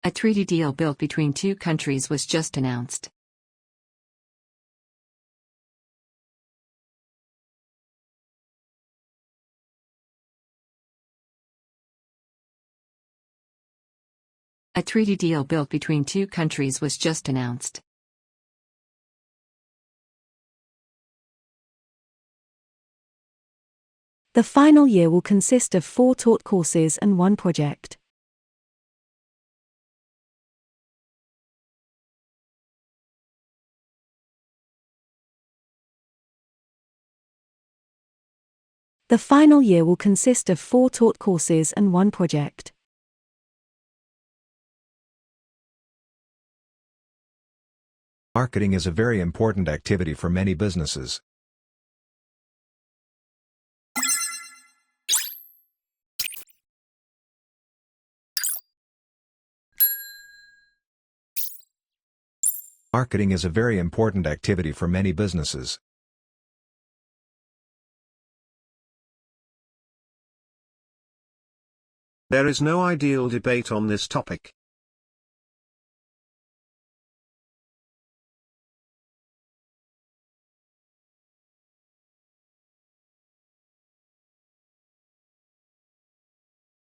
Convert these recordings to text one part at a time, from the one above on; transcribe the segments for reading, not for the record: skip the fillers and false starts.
A treaty deal built between two countries was just announced. A treaty deal built between two countries was just announced. The final year will consist of 4 taught courses and 1 project. The final year will consist of 4 taught courses and 1 project. Marketing is a very important activity for many businesses. Marketing is a very important activity for many businesses. There is no ideal debate on this topic.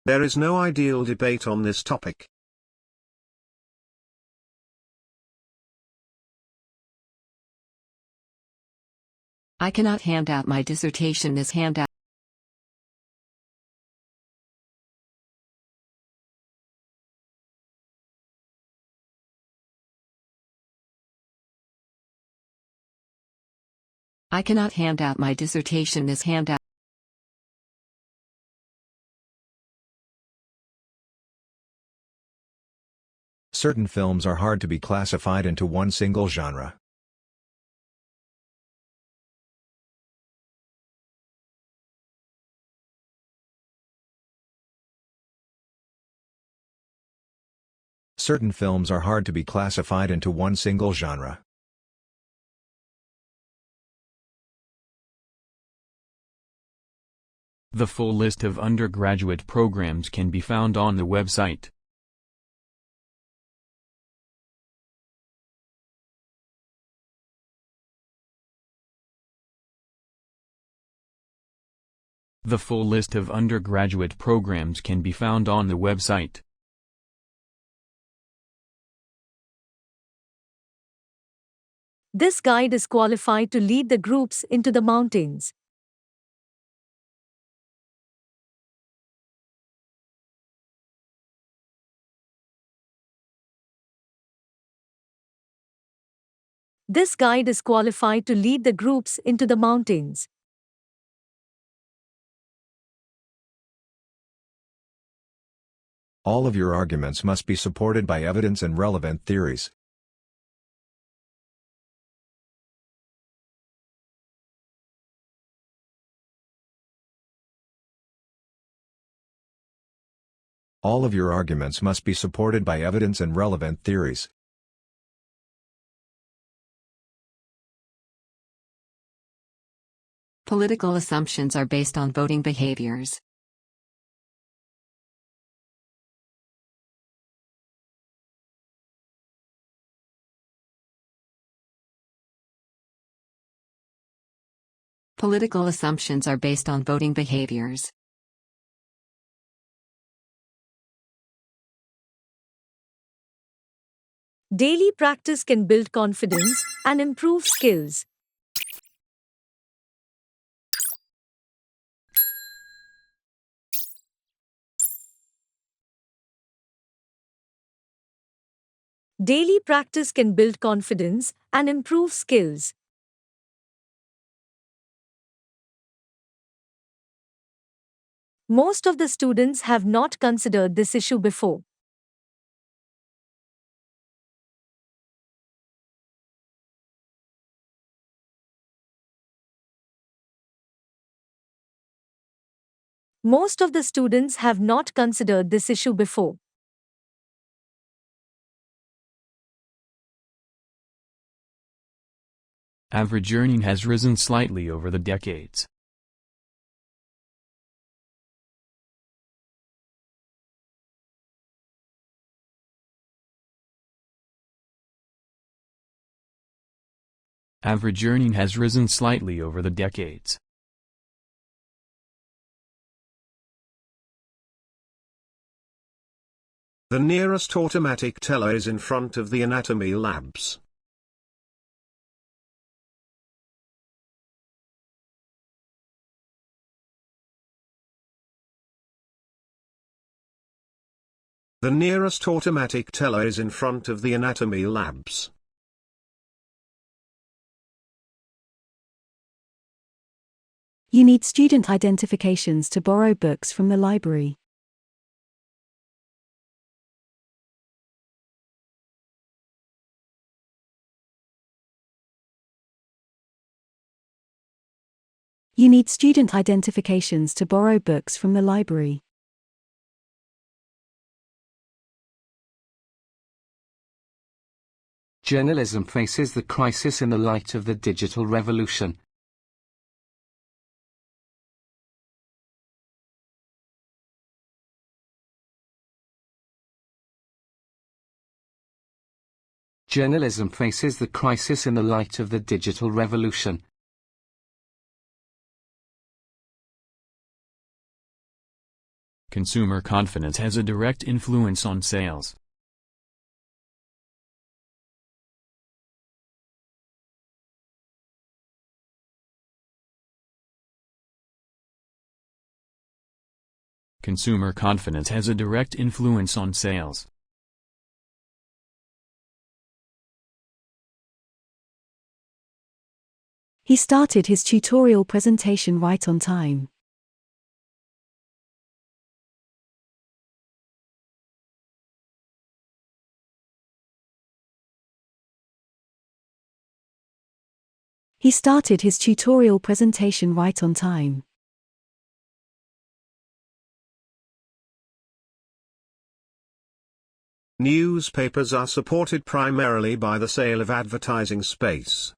There is no ideal debate on this topic. I cannot hand out my dissertation as handout. I cannot hand out my dissertation as handout. Certain films are hard to be classified into one single genre. Certain films are hard to be classified into one single genre. The full list of undergraduate programs can be found on the website. The full list of undergraduate programs can be found on the website. This guide is qualified to lead the groups into the mountains. This guide is qualified to lead the groups into the mountains. All of your arguments must be supported by evidence and relevant theories. All of your arguments must be supported by evidence and relevant theories. Political assumptions are based on voting behaviors. Political assumptions are based on voting behaviors. Daily practice can build confidence and improve skills. Daily practice can build confidence and improve skills. Most of the students have not considered this issue before. Most of the students have not considered this issue before. Average earning has risen slightly over the decades. Average earning has risen slightly over the decades. The nearest automatic teller is in front of the anatomy labs. The nearest automatic teller is in front of the anatomy labs. You need student identifications to borrow books from the library. You need student identifications to borrow books from the library. Journalism faces the crisis in the light of the digital revolution. Journalism faces the crisis in the light of the digital revolution. Consumer confidence has a direct influence on sales. Consumer confidence has a direct influence on sales. He started his tutorial presentation right on time. He started his tutorial presentation right on time. Newspapers are supported primarily by the sale of advertising space.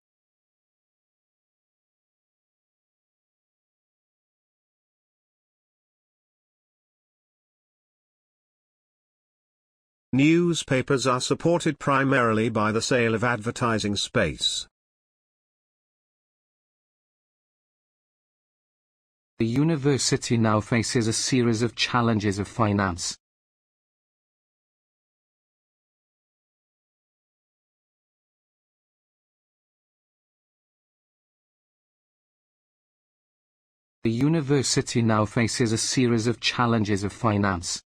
Newspapers are supported primarily by the sale of advertising space. The university now faces a series of challenges of finance. The university now faces a series of challenges of finance.